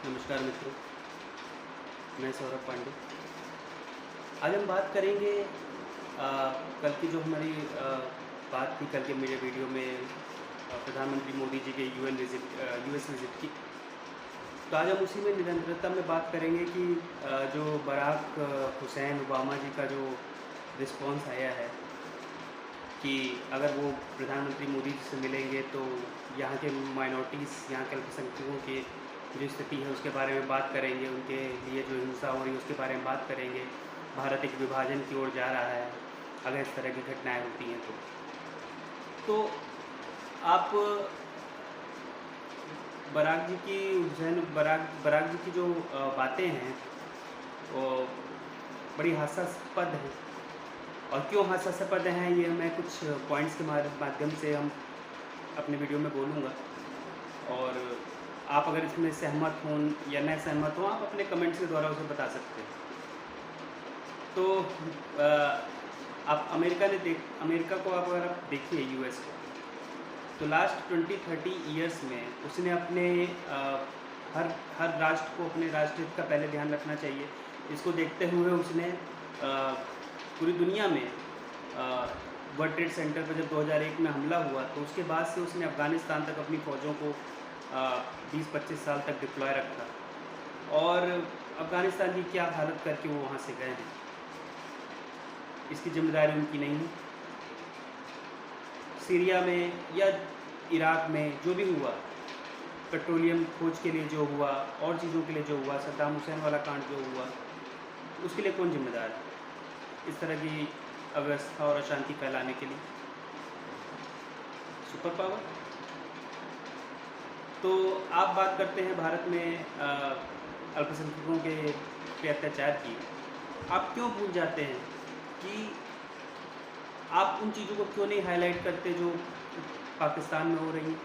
नमस्कार मित्रों, मैं सौरभ पांडे। आज हम बात करेंगे कल की जो हमारी बात थी कल के मेरे वीडियो में प्रधानमंत्री मोदी जी के यूएस विज़िट की। तो आज हम उसी में निरंतरता में बात करेंगे कि जो बराक हुसैन ओबामा जी का जो रिस्पॉन्स आया है कि अगर वो प्रधानमंत्री मोदी जी से मिलेंगे तो यहाँ के माइनॉरिटीज़, यहाँ के अल्पसंख्यकों की जो स्थिति है उसके बारे में बात करेंगे, उनके लिए जो हिंसा हो रही है उसके बारे में बात करेंगे। भारत एक विभाजन की ओर जा रहा है अगर इस तरह की घटनाएं होती हैं तो आप बराक जी की जो बातें हैं वो बड़ी हास्यास्पद हैं। और क्यों हास्यास्पद हैं ये मैं कुछ पॉइंट्स के माध्यम से हम अपने वीडियो में बोलूँगा। और आप अगर इसमें सहमत हों या न सहमत हों, आप अपने कमेंट्स के द्वारा उसे बता सकते हैं। तो आप अमेरिका को आप अगर आप देखिए, यूएस को, तो लास्ट 20-30 ईयर्स में उसने अपने हर राष्ट्र को अपने राष्ट्रहित का पहले ध्यान रखना चाहिए। इसको देखते हुए उसने पूरी दुनिया में वर्ल्ड ट्रेड सेंटर पर जब 2001 में हमला हुआ तो उसके बाद से उसने अफ़गानिस्तान तक अपनी फ़ौजों को 20-25 साल तक डिप्लॉय रखा। और अफ़गानिस्तान की क्या हालत करके वो वहाँ से गए हैं, इसकी जिम्मेदारी उनकी नहीं है। सीरिया में या इराक़ में जो भी हुआ, पेट्रोलियम खोज के लिए जो हुआ और चीज़ों के लिए जो हुआ, सद्दाम हुसैन वाला कांड जो हुआ, उसके लिए कौन जिम्मेदार है इस तरह की अव्यवस्था और अशांति फैलाने के लिए? Super power. तो आप बात करते हैं भारत में अल्पसंख्यकों के अत्याचार की। आप क्यों भूल जाते हैं कि आप उन चीज़ों को क्यों नहीं हाईलाइट करते जो पाकिस्तान में हो रही हैं?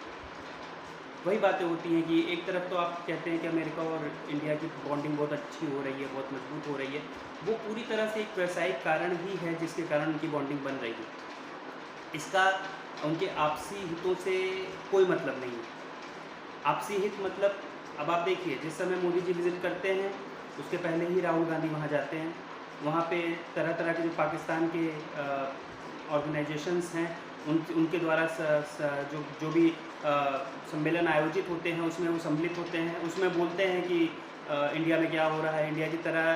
वही बातें होती हैं कि एक तरफ तो आप कहते हैं कि अमेरिका और इंडिया की बॉन्डिंग बहुत अच्छी हो रही है, बहुत मजबूत हो रही है। वो पूरी तरह से एक व्यावसायिक कारण ही है जिसके कारण उनकी बॉन्डिंग बन रही है। इसका उनके आपसी हितों से कोई मतलब नहीं है। आपसी हित मतलब, अब आप देखिए, जिस समय मोदी जी विज़िट करते हैं उसके पहले ही राहुल गांधी वहाँ जाते हैं। वहाँ पे तरह तरह के जो पाकिस्तान के ऑर्गेनाइजेशंस हैं उनके द्वारा जो भी सम्मेलन आयोजित होते हैं उसमें वो सम्मिलित होते हैं। उसमें बोलते हैं कि इंडिया में क्या हो रहा है, इंडिया की तरह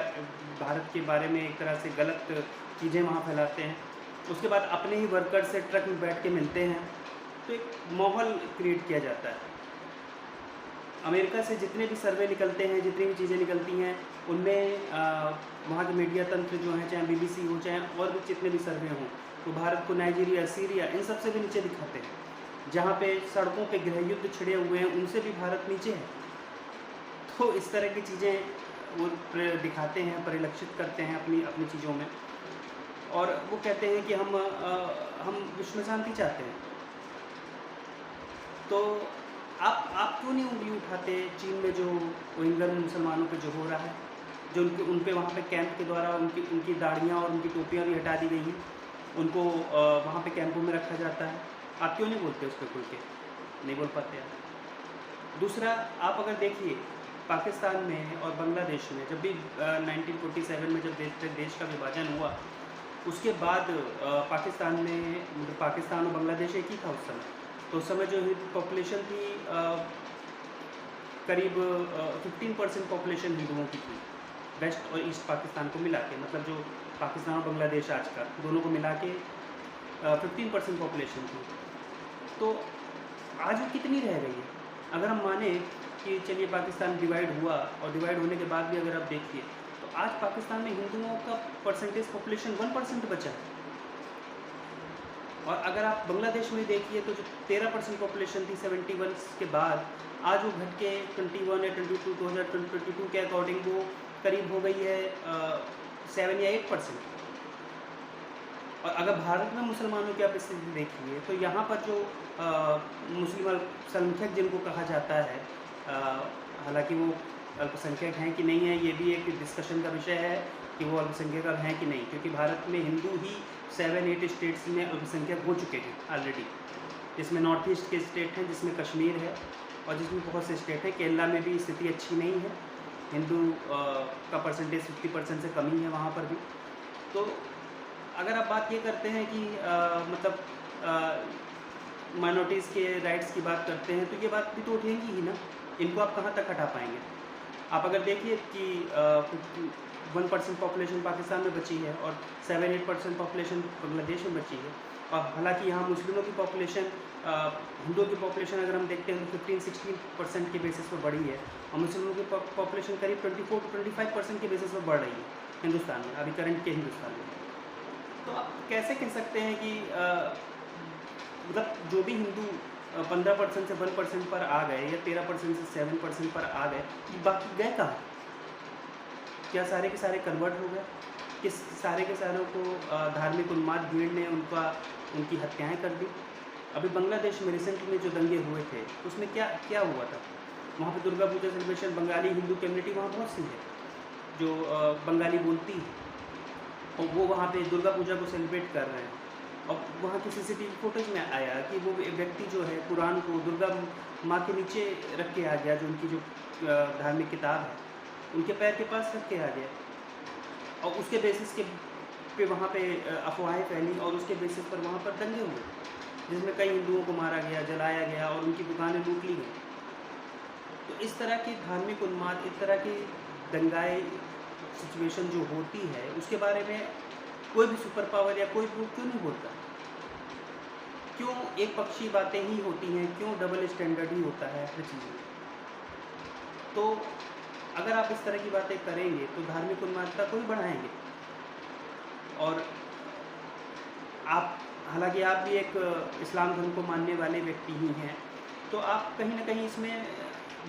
भारत के बारे में एक तरह से गलत चीज़ें वहाँ फैलाते हैं। उसके बाद अपने ही वर्कर से ट्रक में बैठ के मिलते हैं, तो एक माहौल क्रिएट किया जाता है। अमेरिका से जितने भी सर्वे निकलते हैं, जितनी भी चीज़ें निकलती हैं, उनमें वहाँ के मीडिया तंत्र जो हैं, चाहे BBC हो, चाहे और भी जितने भी सर्वे हों, तो भारत को नाइजीरिया, सीरिया, इन सब से भी नीचे दिखाते हैं। जहाँ पे सड़कों पे गृहयुद्ध छिड़े हुए हैं उनसे भी भारत नीचे है। तो इस तरह की चीज़ें वो दिखाते हैं, परिलक्षित करते हैं अपनी चीज़ों में। और वो कहते हैं कि हम विश्व में शांति चाहते हैं। तो आप क्यों नहीं उंगली उठाते चीन में जो रोहिंग्या मुसलमानों पे जो हो रहा है, जो उन पे वहाँ पे कैंप के द्वारा उनकी दाढ़ियाँ और उनकी टोपियाँ भी हटा दी गई हैं, उनको वहाँ पे कैंपों में रखा जाता है। आप क्यों नहीं बोलते उस पर खुल के? नहीं बोल पाते आप। दूसरा, आप अगर देखिए पाकिस्तान में और बांग्लादेश में जब भी 1947 में जब देश का विभाजन हुआ, उसके बाद पाकिस्तान और बांग्लादेश एक ही था उस समय। तो उस समय जो पॉपुलेशन थी करीब 15% पॉपुलेशन हिंदुओं की थी, वेस्ट और ईस्ट पाकिस्तान को मिला के, मतलब जो पाकिस्तान और बांग्लादेश आज का, दोनों को मिला के 15% पॉपुलेशन थी। तो आज वो कितनी रह गई है? अगर हम माने कि चलिए पाकिस्तान डिवाइड हुआ, और डिवाइड होने के बाद भी अगर आप देखिए तो आज पाकिस्तान में हिंदुओं का परसेंटेज पॉपुलेशन 1% बचा है। और अगर आप बांग्लादेश में देखिए तो जो 13% पॉपुलेशन थी 71 के बाद, आज वो घट के 21 या 22 2022 के अकॉर्डिंग वो करीब हो गई है 7 या 8%। और अगर भारत में मुसलमानों की आप स्थिति देखिए तो यहाँ पर जो मुस्लिम अल्पसंख्यक जिनको कहा जाता है, हालांकि वो अल्पसंख्यक हैं कि नहीं है ये भी एक डिस्कशन का विषय है कि वो अल्पसंख्यक हैं कि नहीं, क्योंकि भारत में हिंदू ही 7-8 स्टेट्स में अल्पसंख्यक हो चुके हैं ऑलरेडी, जिसमें नॉर्थ ईस्ट के स्टेट हैं, जिसमें कश्मीर है और जिसमें बहुत से स्टेट हैं। केरला में भी स्थिति अच्छी नहीं है, हिंदू का परसेंटेज 50% से कम ही है वहाँ पर भी। तो अगर आप बात ये करते हैं कि मतलब माइनॉरिटीज़ के राइट्स की बात करते हैं, तो ये बात भी तो उठेगी ही ना, इनको आप कहाँ तक हटा पाएंगे? आप अगर देखिए कि 1% पॉपुलेशन पाकिस्तान में बची है और 7-8% पॉपुलेशन बांग्लादेश में बची है, और हालांकि यहाँ मुस्लिमों की पॉपुलेशन, हिंदुओं की पॉपुलेशन अगर हम देखते हैं तो 15-16% के बेसिस पर बढ़ी है, और मुस्लिमों की पॉपुलेशन करीब 24-25% के बेसिस पर बढ़ रही है हिंदुस्तान में, अभी करंट के हिंदुस्तान में। तो आप कैसे कह सकते हैं कि मतलब जो भी हिंदू 15% से 1% पर आ गए या 13% से 7% पर आ गए, बाकी गए कहाँ? क्या सारे के सारे कन्वर्ट हो गए? किस सारे के सारों को धार्मिक उन्माद भीड़ ने उनकी हत्याएं कर दी? अभी बांग्लादेश में रिसेंटली में जो दंगे हुए थे, उसमें क्या क्या हुआ था? वहाँ पे दुर्गा पूजा सेलिब्रेशन, बंगाली हिंदू कम्युनिटी वहाँ बहुत सी है जो बंगाली बोलती है, और वो वहाँ पे दुर्गा पूजा को सेलिब्रेट कर रहे हैं। और वहाँ की सीसीटीवी फुटेज में आया कि वो व्यक्ति जो है कुरान को दुर्गा माँ के नीचे रख के आ गया, जो उनकी जो धार्मिक किताब है उनके पैर के पास रख के आ गया, और उसके बेसिस के पे वहाँ पे अफवाहें फैली, और उसके बेसिस पर वहाँ पर दंगे हुए जिसमें कई हिंदुओं को मारा गया, जलाया गया और उनकी दुकानें लूट ली गई। तो इस तरह की धार्मिक उन्माद, इस तरह की दंगाई सिचुएशन जो होती है, उसके बारे में कोई भी सुपर पावर या कोई ग्रुप क्यों नहीं बोलता? क्यों एक पक्षी बातें ही होती हैं? क्यों डबल स्टैंडर्ड ही होता है हर चीज़ में? तो अगर आप इस तरह की बातें करेंगे तो धार्मिक उन्मादता को ही बढ़ाएंगे। और आप, हालांकि आप भी एक इस्लाम धर्म को मानने वाले व्यक्ति ही हैं, तो आप कहीं ना कहीं इसमें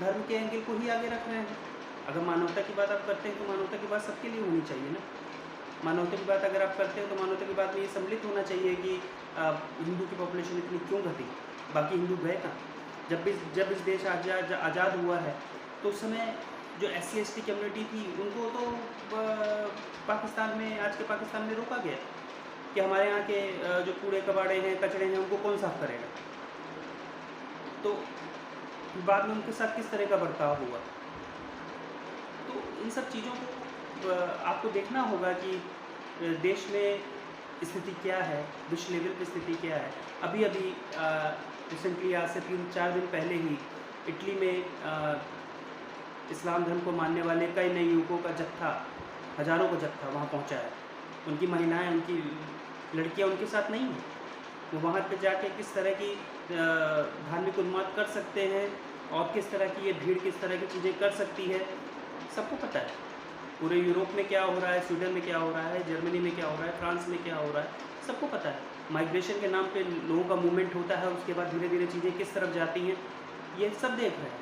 धर्म के एंगल को ही आगे रख रहे हैं। अगर मानवता की बात आप करते हैं तो मानवता की बात सबके लिए होनी चाहिए ना। मानवता की बात अगर आप करते हैं तो मानवता की बात में ये सम्मिलित होना चाहिए कि हिंदू की पॉपुलेशन इतनी क्यों घटी, बाकी हिंदू गए कहाँ? जब इस देश आज़ाद हुआ है तो उस समय जो SC/ST कम्युनिटी थी उनको तो पाकिस्तान में, आज के पाकिस्तान में रोका गया कि हमारे यहाँ के जो कूड़े कबाड़े हैं, कचरे हैं, उनको कौन साफ करेगा? तो बाद में उनके साथ किस तरह का बर्ताव हुआ? तो इन सब चीज़ों को आपको देखना होगा कि देश में स्थिति क्या है, विश्व लेवल की स्थिति क्या है। अभी रिसेंटली आज से 3-4 दिन पहले ही इटली में इस्लाम धर्म को मानने वाले कई नए युवकों का जत्था, हज़ारों का जत्था वहाँ पहुँचा है। उनकी महिलाएं, उनकी लड़कियाँ उनके साथ नहीं हैं। वो वहाँ पे जाके किस तरह की धार्मिक उन्माद कर सकते हैं और किस तरह की ये भीड़ किस तरह की चीज़ें कर सकती है, सबको पता है। पूरे यूरोप में क्या हो रहा है, स्वीडन में क्या हो रहा है, जर्मनी में क्या हो रहा है, फ्रांस में क्या हो रहा है, सबको पता है। माइग्रेशन के नाम पे लोगों का मूवमेंट होता है, उसके बाद धीरे धीरे चीज़ें किस तरफ जाती हैं, ये सब देख रहे हैं।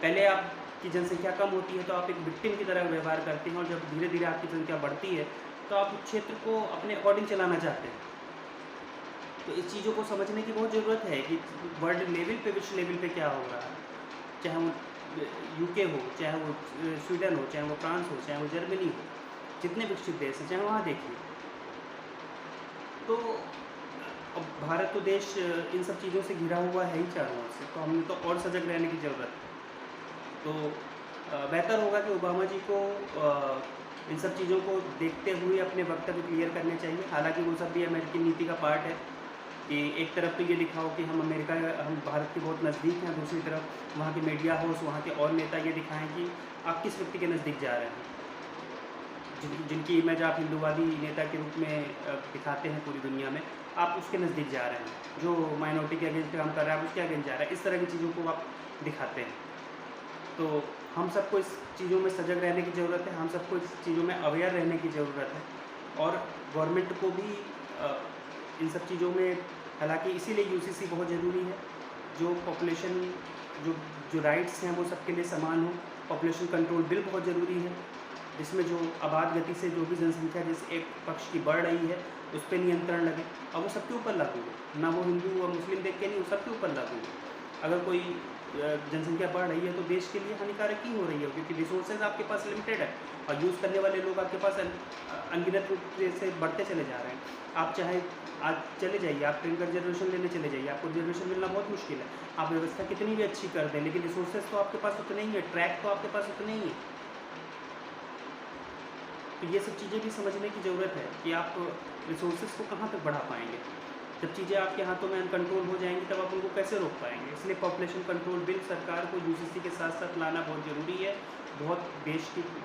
पहले आपकी जनसंख्या कम होती है तो आप एक विक्टिम की तरह व्यवहार करते हैं, और जब धीरे धीरे आपकी संख्या बढ़ती है तो आप उस क्षेत्र को अपने अकॉर्डिंग चलाना चाहते हैं। तो इस चीज़ों को समझने की बहुत ज़रूरत है कि वर्ल्ड लेवल पे, विश्व लेवल पे क्या हो रहा है, चाहे वो UK हो, चाहे वो स्वीडन हो, चाहे वो फ्रांस हो, चाहे वो जर्मनी हो, जितने विकसित देश हैं चाहे वहाँ देखिए। तो अब भारत तो देश इन सब चीज़ों से घिरा हुआ है ही चारों ओर से, तो हमें तो और सजग रहने की ज़रूरत है। तो बेहतर होगा कि ओबामा जी को इन सब चीज़ों को देखते हुए अपने वक्तव्य क्लियर करने चाहिए। हालांकि वो सब भी अमेरिकी नीति का पार्ट है कि एक तरफ तो ये दिखाओ कि हम भारत के बहुत नज़दीक हैं, दूसरी तरफ वहाँ के मीडिया हाउस, वहाँ के और नेता ये दिखाएं कि आप किस व्यक्ति के नज़दीक जा रहे हैं। जिनकी इमेज आप हिंदूवादी नेता के रूप में दिखाते हैं पूरी दुनिया में, आप उसके नज़दीक जा रहे हैं। जो माइनॉरिटी के अगेंस्ट काम कर रहा है आप उसके अगेंस्ट जा रहे हैं। इस तरह की चीज़ों को आप दिखाते हैं। तो हम सबको इस चीज़ों में सजग रहने की ज़रूरत है, हम सबको इस चीज़ों में अवेयर रहने की ज़रूरत है, और गवर्नमेंट को भी इन सब चीज़ों में, हालांकि इसीलिए UCC बहुत ज़रूरी है। जो पॉपुलेशन, जो राइट्स हैं वो सबके लिए समान हो। पॉपुलेशन कंट्रोल बिल बहुत ज़रूरी है, जिसमें जो आबाद गति से जो भी जनसंख्या जिस एक पक्ष की बढ़ रही है उस पर नियंत्रण लगे, और वो सबके ऊपर लागू हो, ना वो हिंदू और मुस्लिम देख के नहीं, वो सबके ऊपर लागू हो। अगर कोई जनसंख्या बढ़ रही है तो देश के लिए हानिकारक ही हो रही है, क्योंकि रिसोर्सेज आपके पास लिमिटेड है और यूज़ करने वाले लोग आपके पास अनगिनत रूप से बढ़ते चले जा रहे हैं। आप चाहे आज चले जाइए, आप ट्रेन का रिजर्वेशन लेने चले जाइए, आपको रिजर्वेशन मिलना बहुत मुश्किल है। आप व्यवस्था कितनी भी अच्छी कर दें, लेकिन रिसोर्सेज तो आपके पास उतने ही है, ट्रैक तो आपके पास उतने ही है। तो ये सब चीज़ें भी समझने की ज़रूरत है कि आप रिसोर्सेज को कहाँ तक बढ़ा पाएंगे। जब चीज़ें आपके हाथों में अनकंट्रोल हो जाएंगी तब आप उनको कैसे रोक पाएंगे। इसलिए पॉपुलेशन कंट्रोल बिल सरकार को यूसीसी के साथ साथ लाना बहुत ज़रूरी है, बहुत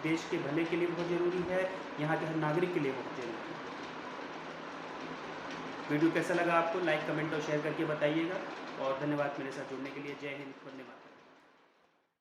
देश के भले के लिए बहुत ज़रूरी है, यहाँ के हर नागरिक के लिए बहुत ज़रूरी है। वीडियो कैसा लगा आपको, लाइक कमेंट और शेयर करके बताइएगा, और धन्यवाद मेरे साथ जुड़ने के लिए। जय हिंद, वंदे मातरम।